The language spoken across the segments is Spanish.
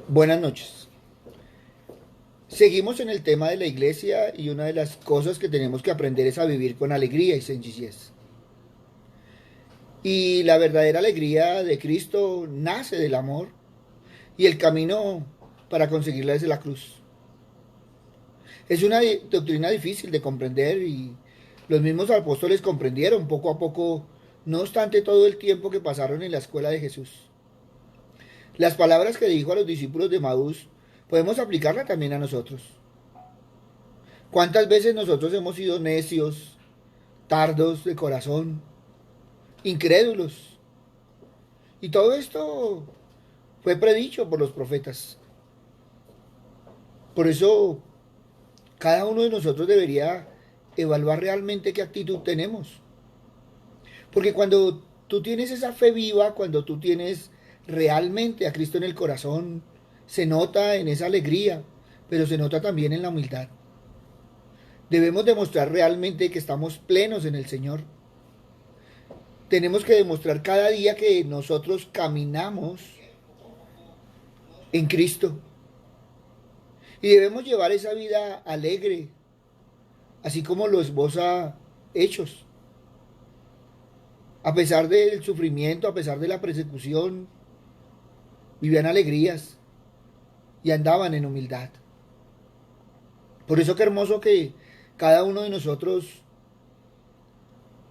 Buenas noches. Seguimos en el tema de la iglesia y una de las cosas que tenemos que aprender es a vivir con alegría y sencillez. Y la verdadera alegría de Cristo nace del amor y el camino para conseguirla es la cruz. Es una doctrina difícil de comprender y los mismos apóstoles comprendieron poco a poco, no obstante todo el tiempo que pasaron en la escuela de Jesús. Las palabras que dijo a los discípulos de Maús podemos aplicarlas también a nosotros. ¿Cuántas veces nosotros hemos sido necios, tardos de corazón, incrédulos? Y todo esto fue predicho por los profetas. Por eso cada uno de nosotros debería evaluar realmente qué actitud tenemos. Porque cuando tú tienes esa fe viva, cuando tú tienes realmente a Cristo en el corazón, se nota en esa alegría, pero se nota también en la humildad. Debemos demostrar realmente que estamos plenos en el Señor. Tenemos que demostrar cada día que nosotros caminamos en Cristo. Y debemos llevar esa vida alegre, así como lo esboza Hechos. A pesar del sufrimiento, a pesar de la persecución, vivían alegrías y andaban en humildad. Por eso qué hermoso que cada uno de nosotros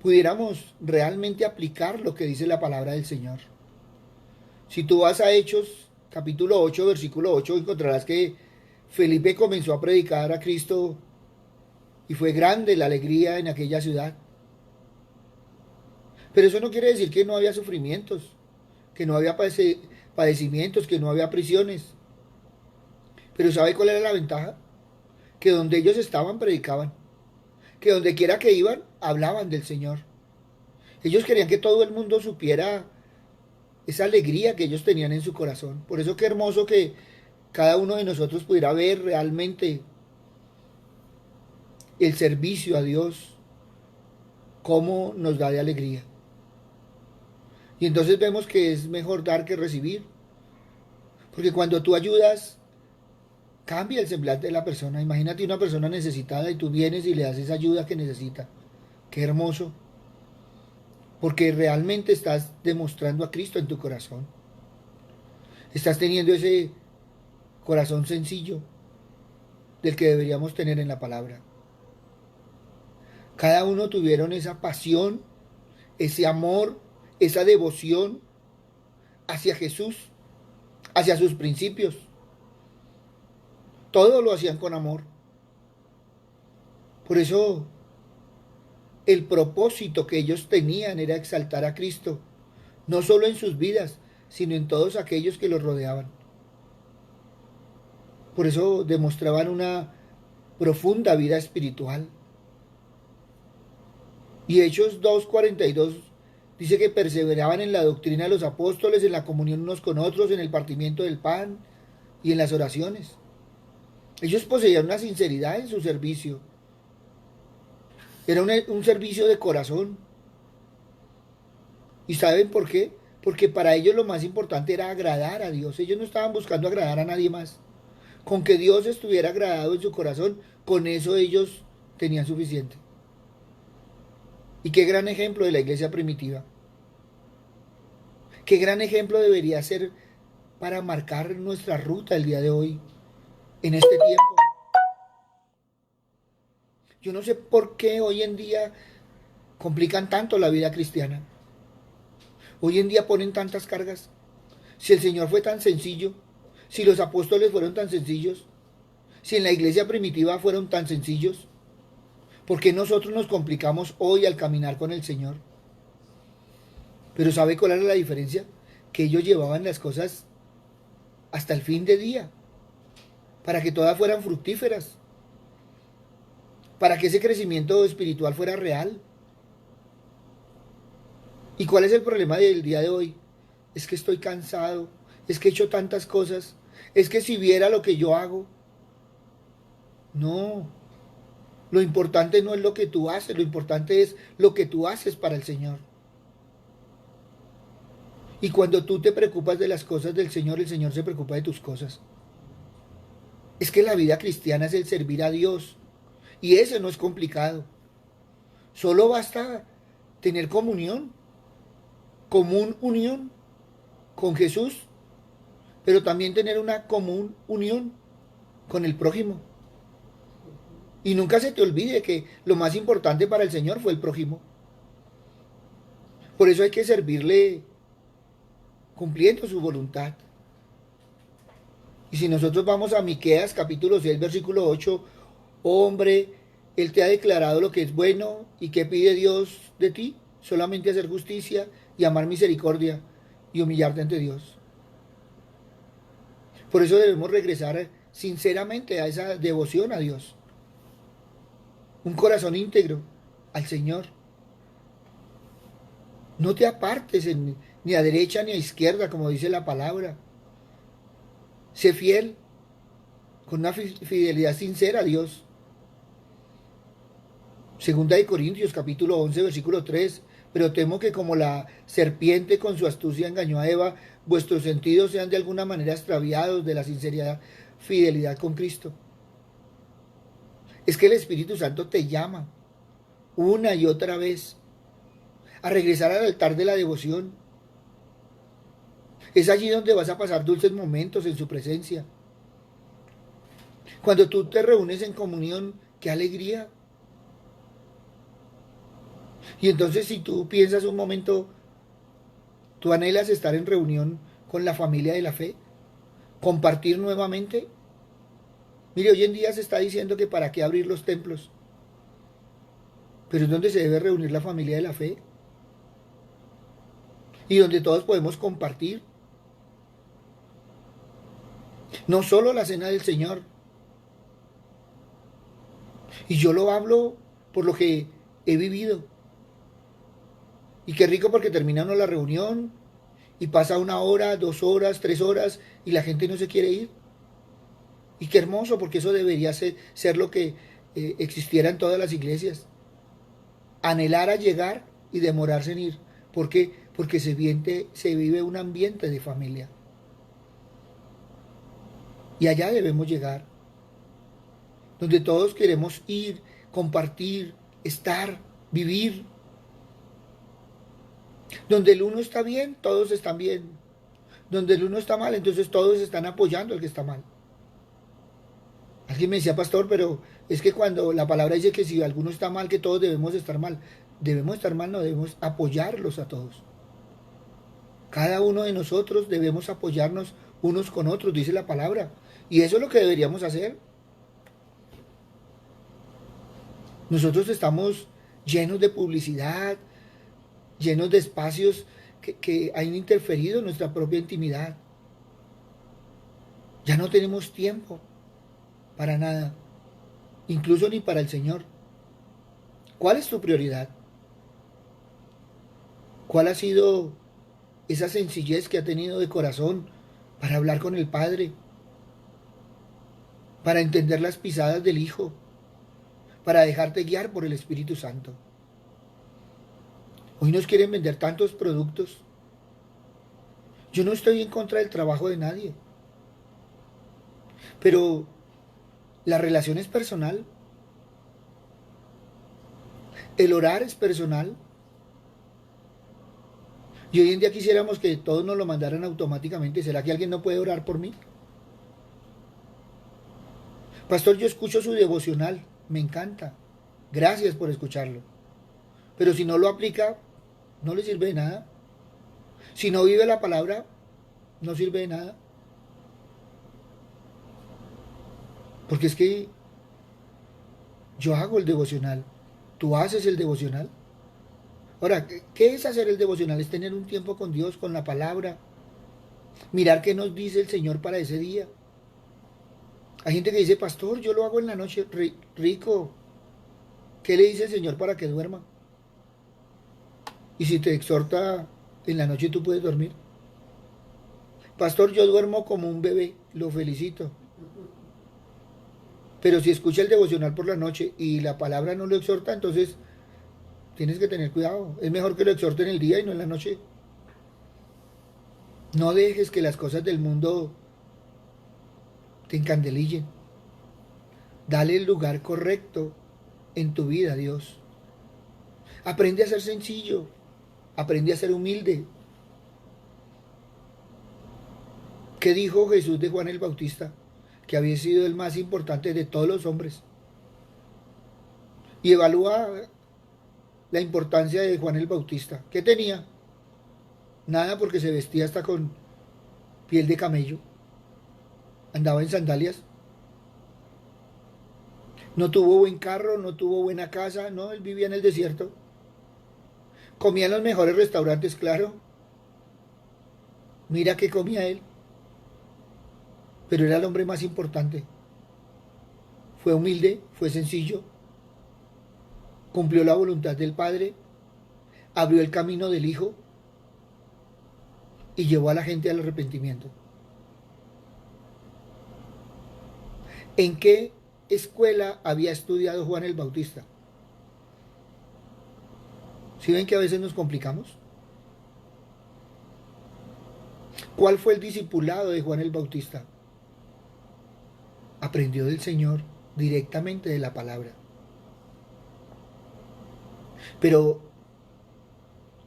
pudiéramos realmente aplicar lo que dice la palabra del Señor. Si tú vas a Hechos, capítulo 8 versículo 8 encontrarás que Felipe comenzó a predicar a Cristo y fue grande la alegría en aquella ciudad. Pero eso no quiere decir que no había sufrimientos, que no había padecimientos, que no había prisiones. Pero ¿sabe cuál era la ventaja? Que donde ellos estaban predicaban, que donde quiera que iban hablaban del Señor. Ellos querían que todo el mundo supiera esa alegría que ellos tenían en su corazón. Por eso qué hermoso que cada uno de nosotros pudiera ver realmente el servicio a Dios, cómo nos da de alegría. Y entonces vemos que es mejor dar que recibir. Porque cuando tú ayudas, cambia el semblante de la persona. Imagínate una persona necesitada y tú vienes y le das esa ayuda que necesita. Qué hermoso. Porque realmente estás demostrando a Cristo en tu corazón. Estás teniendo ese corazón sencillo del que deberíamos tener en la palabra. Cada uno tuvieron esa pasión, ese amor, esa devoción hacia Jesús, hacia sus principios. Todo lo hacían con amor. Por eso el propósito que ellos tenían era exaltar a Cristo, no solo en sus vidas, sino en todos aquellos que los rodeaban. Por eso demostraban una profunda vida espiritual. Y Hechos 2:42 dice que perseveraban en la doctrina de los apóstoles, en la comunión unos con otros, en el partimiento del pan y en las oraciones. Ellos poseían una sinceridad en su servicio. Era un servicio de corazón. ¿Y saben por qué? Porque para ellos lo más importante era agradar a Dios. Ellos no estaban buscando agradar a nadie más. Con que Dios estuviera agradado en su corazón, con eso ellos tenían suficiente. Y qué gran ejemplo de la iglesia primitiva. Qué gran ejemplo debería ser para marcar nuestra ruta el día de hoy, en este tiempo. Yo no sé por qué hoy en día complican tanto la vida cristiana. Hoy en día ponen tantas cargas. Si el Señor fue tan sencillo, si los apóstoles fueron tan sencillos, si en la iglesia primitiva fueron tan sencillos, ¿por qué nosotros nos complicamos hoy al caminar con el Señor? Pero ¿sabe cuál era la diferencia? Que ellos llevaban las cosas hasta el fin de día, para que todas fueran fructíferas, para que ese crecimiento espiritual fuera real. ¿Y cuál es el problema del día de hoy? Es que estoy cansado, es que he hecho tantas cosas, es que si viera lo que yo hago. No, lo importante no es lo que tú haces, lo importante es lo que tú haces para el Señor. Y cuando tú te preocupas de las cosas del Señor, el Señor se preocupa de tus cosas. Es que la vida cristiana es el servir a Dios. Y eso no es complicado. Solo basta tener común unión con Jesús, pero también tener una común unión con el prójimo. Y nunca se te olvide que lo más importante para el Señor fue el prójimo. Por eso hay que servirle cumpliendo su voluntad. Y si nosotros vamos a Miqueas capítulo 6 versículo 8, hombre, Él te ha declarado lo que es bueno y que pide Dios de ti, solamente hacer justicia y amar misericordia y humillarte ante Dios. Por eso debemos regresar sinceramente a esa devoción a Dios. Un corazón íntegro al Señor. No te apartes ni a derecha ni a izquierda, como dice la palabra. Sé fiel, con una fidelidad sincera a Dios. Segunda de Corintios, capítulo 11, versículo 3. Pero temo que como la serpiente con su astucia engañó a Eva, vuestros sentidos sean de alguna manera extraviados de la sinceridad, fidelidad con Cristo. Es que el Espíritu Santo te llama una y otra vez a regresar al altar de la devoción. Es allí donde vas a pasar dulces momentos en su presencia. Cuando tú te reúnes en comunión, qué alegría. Y entonces si tú piensas un momento, tú anhelas estar en reunión con la familia de la fe, compartir nuevamente. Mire, hoy en día se está diciendo que para qué abrir los templos, pero es donde se debe reunir la familia de la fe y donde todos podemos compartir. No solo la cena del Señor. Y yo lo hablo por lo que he vivido. Y qué rico porque termina uno la reunión y pasa 1 hora, 2 horas, 3 horas y la gente no se quiere ir. Y qué hermoso porque eso debería ser lo que existiera en todas las iglesias. Anhelar a llegar y demorarse en ir. ¿Por qué? Porque se vive un ambiente de familia. Y allá debemos llegar. Donde todos queremos ir, compartir, estar, vivir. Donde el uno está bien, todos están bien. Donde el uno está mal, entonces todos están apoyando al que está mal. Alguien me decía, pastor, pero es que cuando la palabra dice que si alguno está mal, que todos debemos estar mal. Debemos estar mal, no debemos apoyarlos a todos. Cada uno de nosotros debemos apoyarnos unos con otros, dice la palabra. Y eso es lo que deberíamos hacer. Nosotros estamos llenos de publicidad, llenos de espacios que han interferido en nuestra propia intimidad. Ya no tenemos tiempo para nada, incluso ni para el Señor. ¿Cuál es tu prioridad? ¿Cuál ha sido esa sencillez que ha tenido de corazón para hablar con el Padre? Para entender las pisadas del Hijo, para dejarte guiar por el Espíritu Santo. Hoy nos quieren vender tantos productos. Yo no estoy en contra del trabajo de nadie, pero la relación es personal, el orar es personal. Y hoy en día quisiéramos que todos nos lo mandaran automáticamente. ¿Será que alguien no puede orar por mí? Pastor, yo escucho su devocional, me encanta. Gracias por escucharlo. Pero si no lo aplica, no le sirve de nada. Si no vive la palabra, no sirve de nada. Porque es que yo hago el devocional, tú haces el devocional. Ahora, ¿qué es hacer el devocional? Es tener un tiempo con Dios, con la palabra. Mirar qué nos dice el Señor para ese día. Hay gente que dice, pastor, yo lo hago en la noche. Rico, ¿qué le dice el Señor para que duerma? Y si te exhorta en la noche, tú puedes dormir. Pastor, yo duermo como un bebé. Lo felicito. Pero si escucha el devocional por la noche y la palabra no lo exhorta, entonces tienes que tener cuidado. Es mejor que lo exhorte en el día y no en la noche. No dejes que las cosas del mundo te encandelillen. Dale el lugar correcto en tu vida a Dios. Aprende a ser sencillo. Aprende a ser humilde. ¿Qué dijo Jesús de Juan el Bautista? Que había sido el más importante de todos los hombres. Y evalúa la importancia de Juan el Bautista. ¿Qué tenía? Nada, porque se vestía hasta con piel de camello. Andaba en sandalias. No tuvo buen carro, no tuvo buena casa. No, él vivía en el desierto. Comía en los mejores restaurantes, claro. Mira qué comía él. Pero era el hombre más importante. Fue humilde, fue sencillo, cumplió la voluntad del Padre, abrió el camino del Hijo y llevó a la gente al arrepentimiento. ¿En qué escuela había estudiado Juan el Bautista? ¿Sí ven que a veces nos complicamos? ¿Cuál fue el discipulado de Juan el Bautista? Aprendió del Señor directamente de la palabra. Pero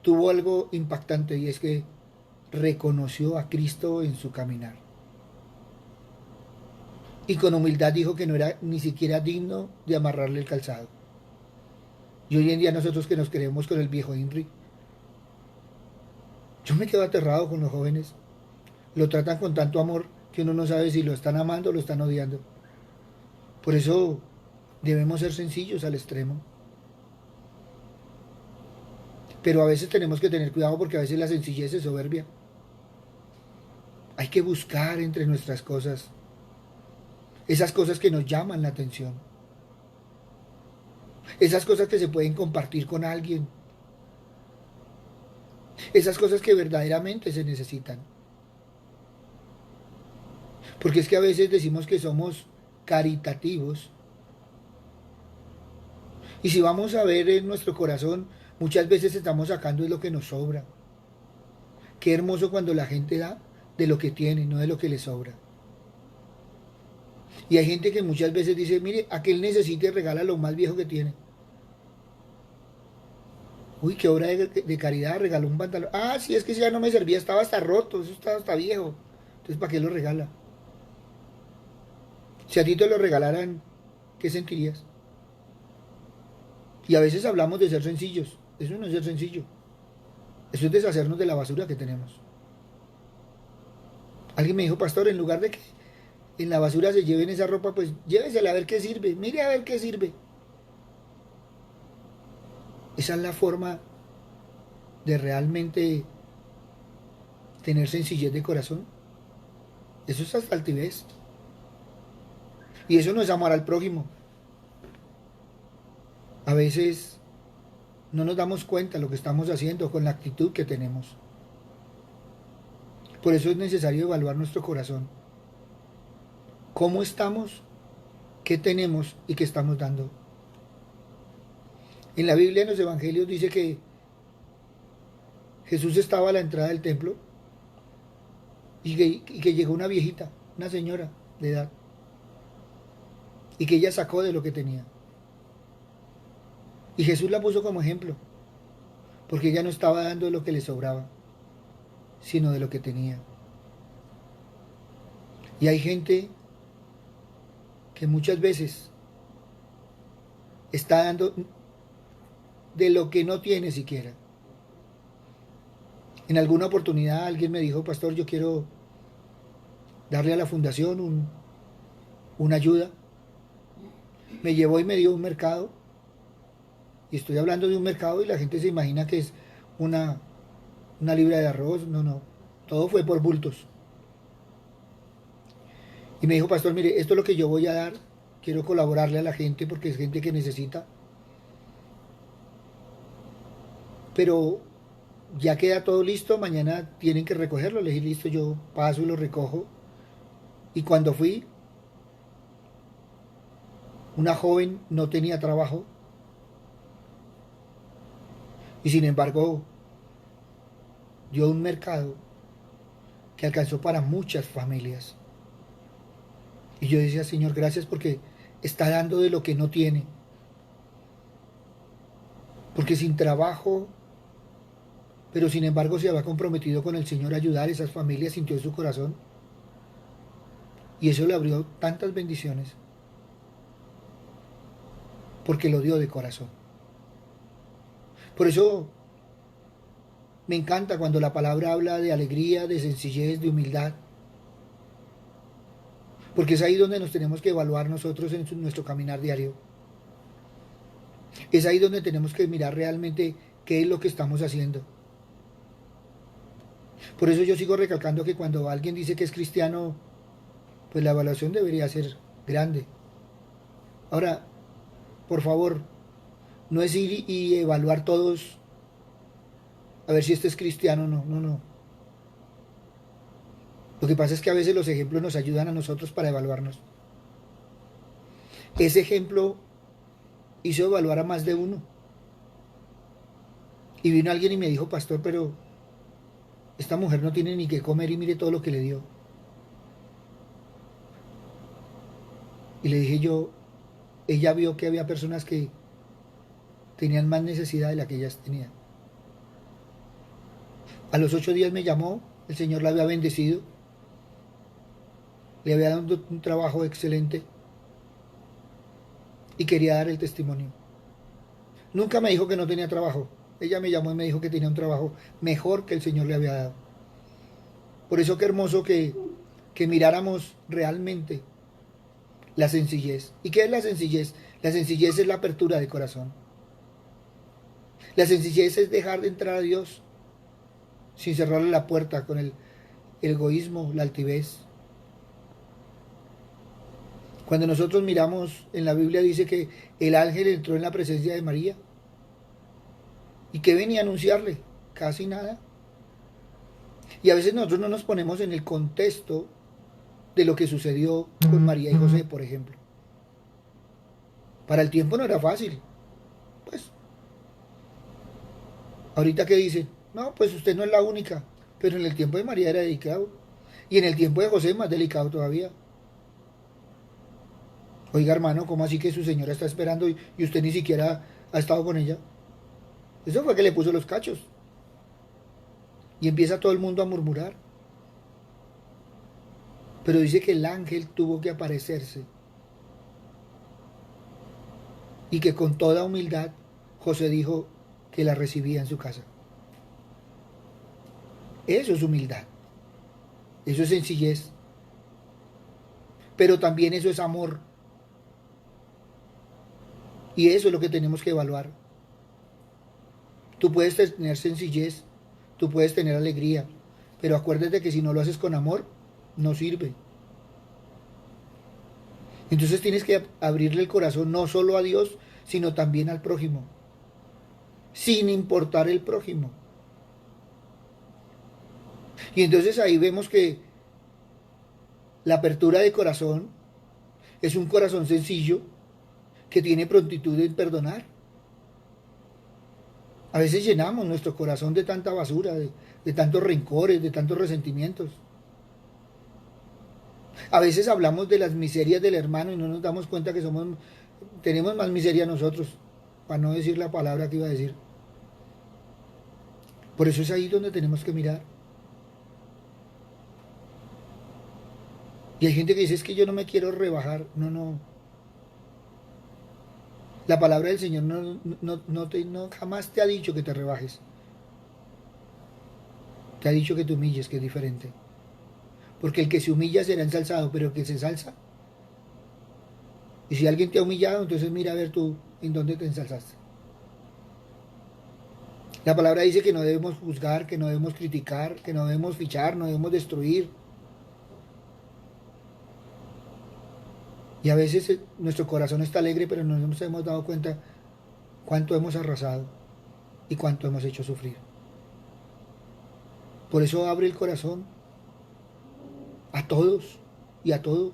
tuvo algo impactante y es que reconoció a Cristo en su caminar. Y con humildad dijo que no era ni siquiera digno de amarrarle el calzado. Y hoy en día nosotros que nos creemos con el viejo Henry, yo me quedo aterrado con los jóvenes. Lo tratan con tanto amor que uno no sabe si lo están amando o lo están odiando. Por eso debemos ser sencillos al extremo. Pero a veces tenemos que tener cuidado porque a veces la sencillez es soberbia. Hay que buscar entre nuestras cosas esas cosas que nos llaman la atención. Esas cosas que se pueden compartir con alguien. Esas cosas que verdaderamente se necesitan. Porque es que a veces decimos que somos caritativos. Y si vamos a ver en nuestro corazón, muchas veces estamos sacando de lo que nos sobra. Qué hermoso cuando la gente da de lo que tiene, no de lo que le sobra. Y hay gente que muchas veces dice, mire, aquel necesita y regala lo más viejo que tiene. Uy, qué obra de caridad, regaló un pantalón. Ah, sí, es que ese ya no me servía, estaba hasta roto, eso estaba hasta viejo. Entonces, ¿para qué lo regala? Si a ti te lo regalaran, ¿qué sentirías? Y a veces hablamos de ser sencillos. Eso no es ser sencillo. Eso es deshacernos de la basura que tenemos. Alguien me dijo, pastor, en lugar de que en la basura se lleven esa ropa, pues llévesela a ver qué sirve. Mire a ver qué sirve. Esa es la forma de realmente tener sencillez de corazón. Eso es hasta altivez. Y eso no es amar al prójimo. A veces no nos damos cuenta de lo que estamos haciendo con la actitud que tenemos. Por eso es necesario evaluar nuestro corazón. ¿Cómo estamos? ¿Qué tenemos y qué estamos dando? En la Biblia, en los Evangelios, dice que Jesús estaba a la entrada del templo y que llegó una viejita, una señora de edad, y que ella sacó de lo que tenía. Y Jesús la puso como ejemplo, porque ella no estaba dando de lo que le sobraba, sino de lo que tenía. Y hay gente que muchas veces está dando de lo que no tiene siquiera. En alguna oportunidad alguien me dijo, pastor, yo quiero darle a la fundación una ayuda. Me llevó y me dio un mercado. Y estoy hablando de un mercado y la gente se imagina que es una, una libra de arroz. No, no. Todo fue por bultos. Y me dijo, pastor, mire, esto es lo que yo voy a dar. Quiero colaborarle a la gente porque es gente que necesita. Pero ya queda todo listo. Mañana tienen que recogerlo. Le dije, listo, yo paso y lo recojo. Y cuando fui, una joven no tenía trabajo. Y sin embargo, dio un mercado que alcanzó para muchas familias. Y yo decía, Señor, gracias porque está dando de lo que no tiene. Porque sin trabajo, pero sin embargo se había comprometido con el Señor a ayudar a esas familias, sintió en su corazón. Y eso le abrió tantas bendiciones. Porque lo dio de corazón. Por eso me encanta cuando la palabra habla de alegría, de sencillez, de humildad. Porque es ahí donde nos tenemos que evaluar nosotros en nuestro caminar diario. Es ahí donde tenemos que mirar realmente qué es lo que estamos haciendo. Por eso yo sigo recalcando que cuando alguien dice que es cristiano, pues la evaluación debería ser grande. Ahora, por favor, no es ir y evaluar todos a ver si este es cristiano, no, no, no. Lo que pasa es que a veces los ejemplos nos ayudan a nosotros para evaluarnos. Ese ejemplo hizo evaluar a más de uno. Y vino alguien y me dijo, pastor, pero esta mujer no tiene ni que comer y mire todo lo que le dio. Y le dije yo, ella vio que había personas que tenían más necesidad de la que ellas tenían. A los 8 días me llamó, el Señor la había bendecido, le había dado un trabajo excelente y quería dar el testimonio. Nunca me dijo que no tenía trabajo. Ella me llamó y me dijo que tenía un trabajo mejor que el Señor le había dado. Por eso qué hermoso que miráramos realmente la sencillez. ¿Y qué es la sencillez? La sencillez es la apertura de corazón. La sencillez es dejar de entrar a Dios sin cerrarle la puerta con el egoísmo, la altivez. Cuando nosotros miramos en la Biblia dice que el ángel entró en la presencia de María. ¿Y qué venía a anunciarle? Casi nada. Y a veces nosotros no nos ponemos en el contexto de lo que sucedió con María y José, por ejemplo. Para el tiempo no era fácil. Pues, ahorita que dicen, no, pues usted no es la única. Pero en el tiempo de María era delicado. Y en el tiempo de José más delicado todavía. Oiga, hermano, ¿cómo así que su señora está esperando y usted ni siquiera ha estado con ella? Eso fue que le puso los cachos. Y empieza todo el mundo a murmurar. Pero dice que el ángel tuvo que aparecerse. Y que con toda humildad José dijo que la recibía en su casa. Eso es humildad. Eso es sencillez. Pero también eso es amor. Y eso es lo que tenemos que evaluar. Tú puedes tener sencillez, tú puedes tener alegría, pero acuérdate que si no lo haces con amor, no sirve. Entonces tienes que abrirle el corazón no solo a Dios, sino también al prójimo, sin importar el prójimo. Y entonces ahí vemos que la apertura de corazón es un corazón sencillo que tiene prontitud en perdonar. A veces llenamos nuestro corazón de tanta basura, de tantos rencores, de tantos resentimientos. A veces hablamos de las miserias del hermano y no nos damos cuenta que tenemos más miseria nosotros, para no decir la palabra que iba a decir. Por eso es ahí donde tenemos que mirar. Y hay gente que dice, es que yo no me quiero rebajar. No, no. La palabra del Señor jamás te ha dicho que te rebajes. Te ha dicho que te humilles, que es diferente. Porque el que se humilla será ensalzado, pero el que se ensalza. Y si alguien te ha humillado, entonces mira a ver tú en dónde te ensalzaste. La palabra dice que no debemos juzgar, que no debemos criticar, que no debemos fichar, no debemos destruir. Y a veces nuestro corazón está alegre, pero no nos hemos dado cuenta cuánto hemos arrasado y cuánto hemos hecho sufrir. Por eso abre el corazón a todos y a todo.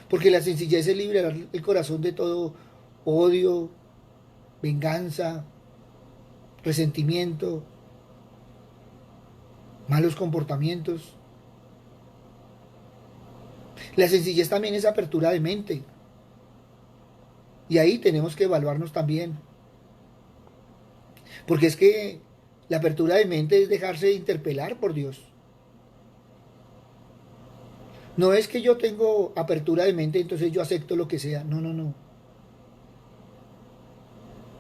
Porque la sencillez es liberar el corazón de todo odio, venganza, resentimiento. malos comportamientos. La sencillez también es apertura de mente. Y ahí tenemos que evaluarnos también. Porque es que la apertura de mente es dejarse interpelar por Dios. No es que yo tengo apertura de mente, entonces yo acepto lo que sea. No, no, no.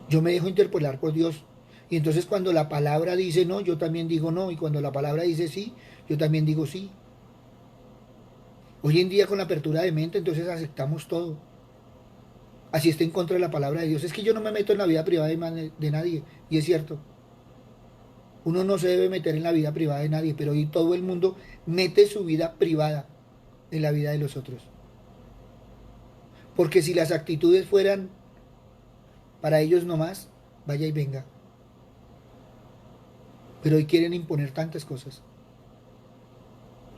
Yo me dejo interpelar por Dios. Y entonces cuando la palabra dice no, yo también digo no. Y cuando la palabra dice sí, yo también digo sí. Hoy en día con la apertura de mente, entonces aceptamos todo. Así está en contra de la palabra de Dios. Es que yo no me meto en la vida privada de nadie. Y es cierto. Uno no se debe meter en la vida privada de nadie, pero hoy todo el mundo mete su vida privada en la vida de los otros. Porque si las actitudes fueran para ellos nomás, vaya y venga. Pero hoy quieren imponer tantas cosas.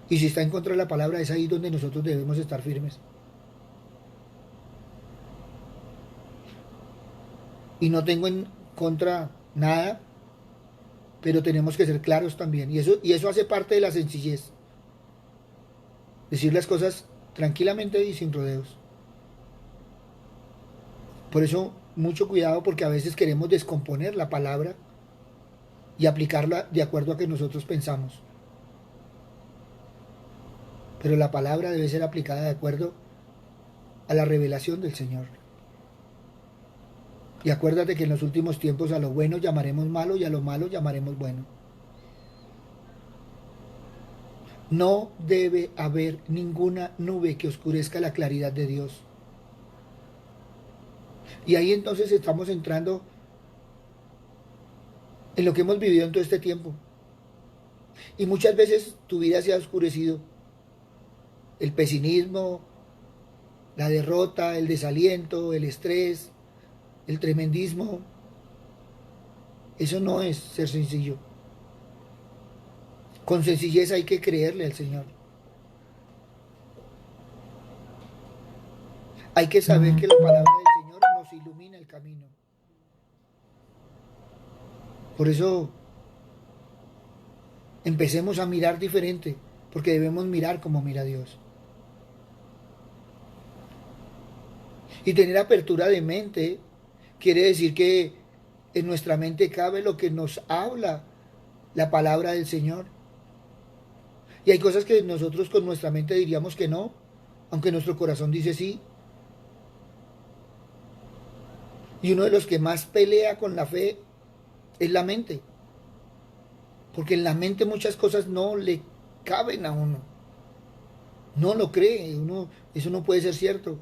Y si está en contra de la palabra, es ahí donde nosotros debemos estar firmes. Y no tengo en contra nada, pero tenemos que ser claros también. Y eso hace parte de la sencillez. Decir las cosas tranquilamente y sin rodeos. Por eso, mucho cuidado porque a veces queremos descomponer la palabra y aplicarla de acuerdo a que nosotros pensamos. Pero la palabra debe ser aplicada de acuerdo a la revelación del Señor. Y acuérdate que en los últimos tiempos a lo bueno llamaremos malo y a lo malo llamaremos bueno. No debe haber ninguna nube que oscurezca la claridad de Dios. Y ahí entonces estamos entrando en lo que hemos vivido en todo este tiempo. Y muchas veces tu vida se ha oscurecido. El pesimismo, la derrota, el desaliento, el estrés, el tremendismo. Eso no es ser sencillo. Con sencillez hay que creerle al Señor. Hay que saber que la palabra del Señor nos ilumina el camino. Por eso empecemos a mirar diferente, porque debemos mirar como mira Dios. Y tener apertura de mente quiere decir que en nuestra mente cabe lo que nos habla la palabra del Señor. Y hay cosas que nosotros con nuestra mente diríamos que no, aunque nuestro corazón dice sí. Y uno de los que más pelea con la fe es la mente. Porque en la mente muchas cosas no le caben a uno. No lo cree, eso no puede ser cierto.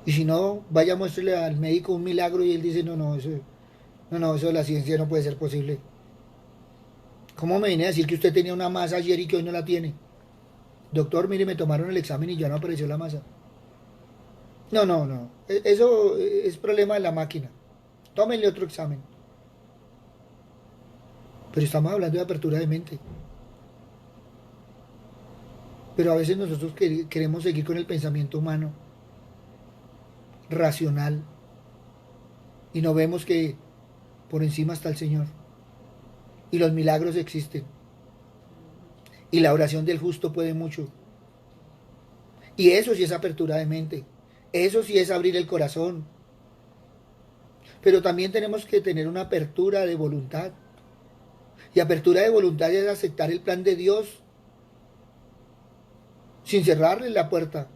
Y si no, vaya a muéstrele al médico un milagro y él dice, no, eso de la ciencia no puede ser posible. ¿Cómo me viene a decir que usted tenía una masa ayer y que hoy no la tiene? Doctor, mire, me tomaron el examen y ya no apareció la masa. No, no, no. Eso es problema de la máquina. Tómenle otro examen. Pero estamos hablando de apertura de mente. Pero a veces nosotros queremos seguir con el pensamiento humano, racional, y no vemos que por encima está el Señor. Y los milagros existen. Y la oración del justo puede mucho. Y eso sí es apertura de mente. Eso sí es abrir el corazón. Pero también tenemos que tener una apertura de voluntad. Y apertura de voluntad es aceptar el plan de Dios sin cerrarle la puerta.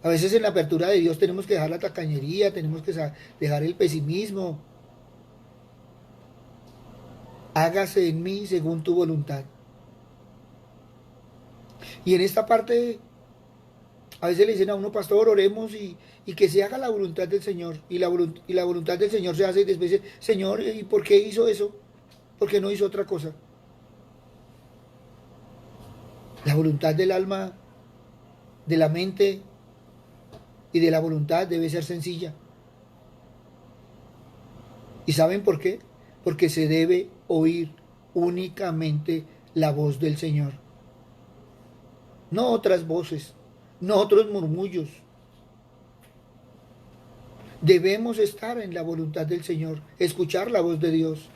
A veces en la apertura de Dios tenemos que dejar la tacañería, tenemos que dejar el pesimismo. Hágase en mí según tu voluntad. Y en esta parte, a veces le dicen a uno, pastor, oremos y que se haga la voluntad del Señor. Y la voluntad del Señor se hace y después dice, Señor, ¿y por qué hizo eso? ¿Por qué no hizo otra cosa? La voluntad del alma, de la mente y de la voluntad debe ser sencilla. ¿Y saben por qué? Porque se debe oír únicamente la voz del Señor. No otras voces, no otros murmullos. Debemos estar en la voluntad del Señor, escuchar la voz de Dios.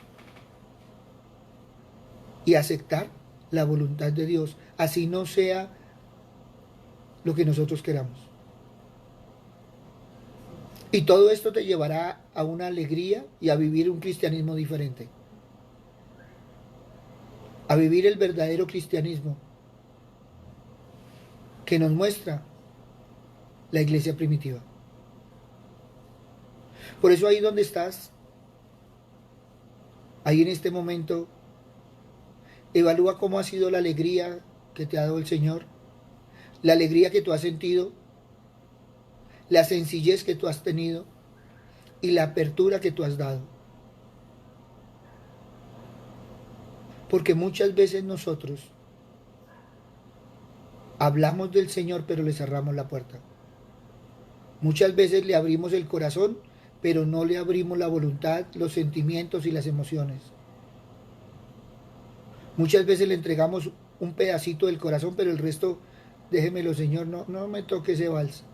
y aceptar la voluntad de Dios, así no sea lo que nosotros queramos. Y todo esto te llevará a una alegría y a vivir un cristianismo diferente, a vivir el verdadero cristianismo que nos muestra la iglesia primitiva. Por eso ahí donde estás, ahí en este momento, evalúa cómo ha sido la alegría que te ha dado el Señor, la alegría que tú has sentido, la sencillez que tú has tenido y la apertura que tú has dado. Porque muchas veces nosotros hablamos del Señor pero le cerramos la puerta. Muchas veces le abrimos el corazón pero no le abrimos la voluntad, los sentimientos y las emociones. Muchas veces le entregamos un pedacito del corazón, pero el resto, déjemelo, Señor, no me toque ese vals.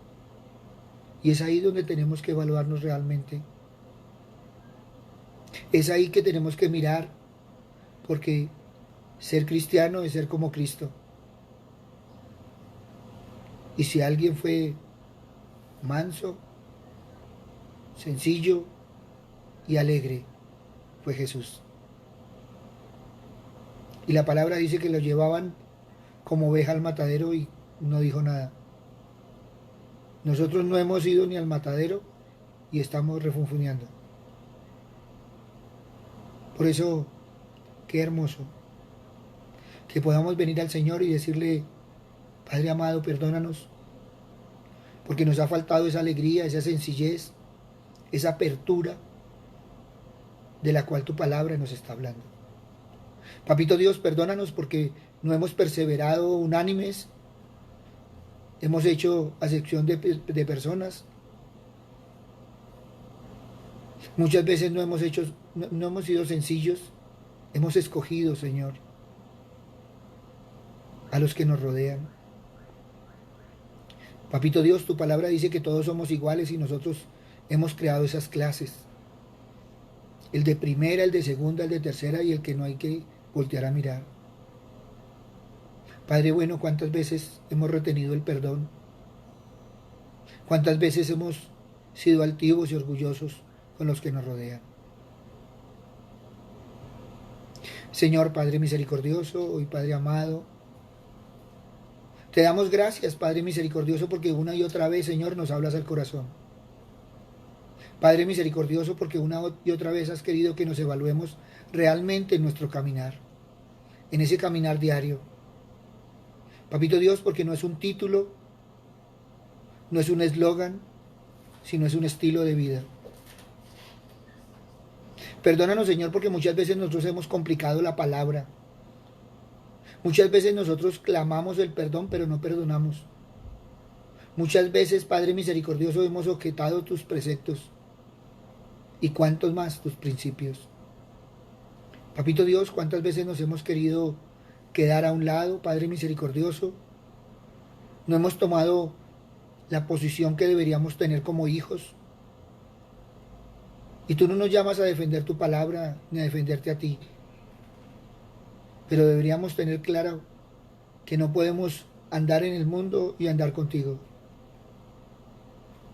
Y es ahí donde tenemos que evaluarnos realmente. Es ahí que tenemos que mirar, porque ser cristiano es ser como Cristo. Y si alguien fue manso, sencillo y alegre, fue Jesús. Y la palabra dice que lo llevaban como oveja al matadero y no dijo nada. Nosotros no hemos ido ni al matadero y estamos refunfuñando. Por eso, qué hermoso que podamos venir al Señor y decirle, Padre amado, perdónanos, porque nos ha faltado esa alegría, esa sencillez, esa apertura de la cual tu palabra nos está hablando. Papito Dios, perdónanos porque no hemos perseverado unánimes, hemos hecho acepción de personas. Muchas veces no hemos sido sencillos, hemos escogido, Señor, a los que nos rodean. Papito Dios, tu palabra dice que todos somos iguales y nosotros hemos creado esas clases. El de primera, el de segunda, el de tercera y el que no hay que voltear a mirar. Padre bueno, ¿cuántas veces hemos retenido el perdón? ¿Cuántas veces hemos sido altivos y orgullosos con los que nos rodean? Señor Padre misericordioso y Padre amado, te damos gracias, Padre misericordioso, porque una y otra vez, Señor, nos hablas al corazón. Padre misericordioso, porque una y otra vez has querido que nos evaluemos realmente en nuestro caminar, en ese caminar diario. Papito Dios, porque no es un título, no es un eslogan, sino es un estilo de vida. Perdónanos, Señor, porque muchas veces nosotros hemos complicado la palabra. Muchas veces nosotros clamamos el perdón, pero no perdonamos. Muchas veces, Padre misericordioso, hemos objetado tus preceptos. ¿Y cuántos más tus principios? Papito Dios, ¿cuántas veces nos hemos querido quedar a un lado, Padre misericordioso? No hemos tomado la posición que deberíamos tener como hijos. Y tú no nos llamas a defender tu palabra, ni a defenderte a ti. Pero deberíamos tener claro que no podemos andar en el mundo y andar contigo.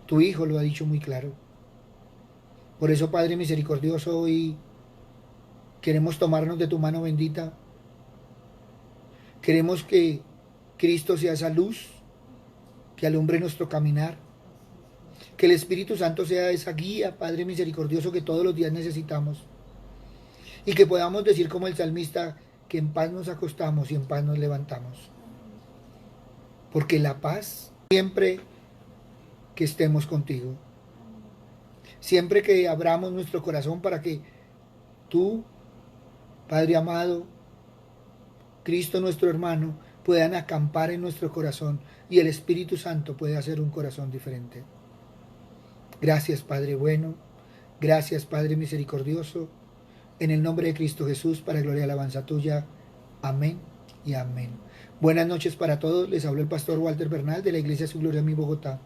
Tu Hijo lo ha dicho muy claro. Por eso, Padre misericordioso, hoy queremos tomarnos de tu mano bendita. Queremos que Cristo sea esa luz que alumbre nuestro caminar. Que el Espíritu Santo sea esa guía, Padre misericordioso, que todos los días necesitamos. Y que podamos decir como el salmista, que en paz nos acostamos y en paz nos levantamos. Porque la paz, siempre que estemos contigo, siempre que abramos nuestro corazón para que tú, Padre amado, Cristo nuestro hermano, puedan acampar en nuestro corazón y el Espíritu Santo puede hacer un corazón diferente. Gracias, Padre bueno, gracias, Padre misericordioso, en el nombre de Cristo Jesús, para gloria y alabanza tuya. Amén y amén. Buenas noches para todos. Les habló el pastor Walter Bernal de la Iglesia Su Gloria en mi Bogotá.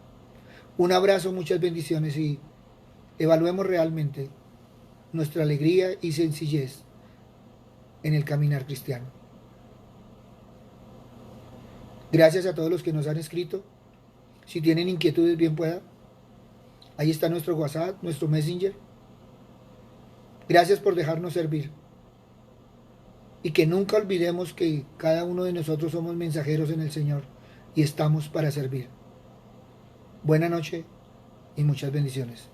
Un abrazo, muchas bendiciones y evaluemos realmente nuestra alegría y sencillez en el caminar cristiano. Gracias a todos los que nos han escrito. Si tienen inquietudes, bien pueda. Ahí está nuestro WhatsApp, nuestro Messenger. Gracias por dejarnos servir. Y que nunca olvidemos que cada uno de nosotros somos mensajeros en el Señor y estamos para servir. Buena noche y muchas bendiciones.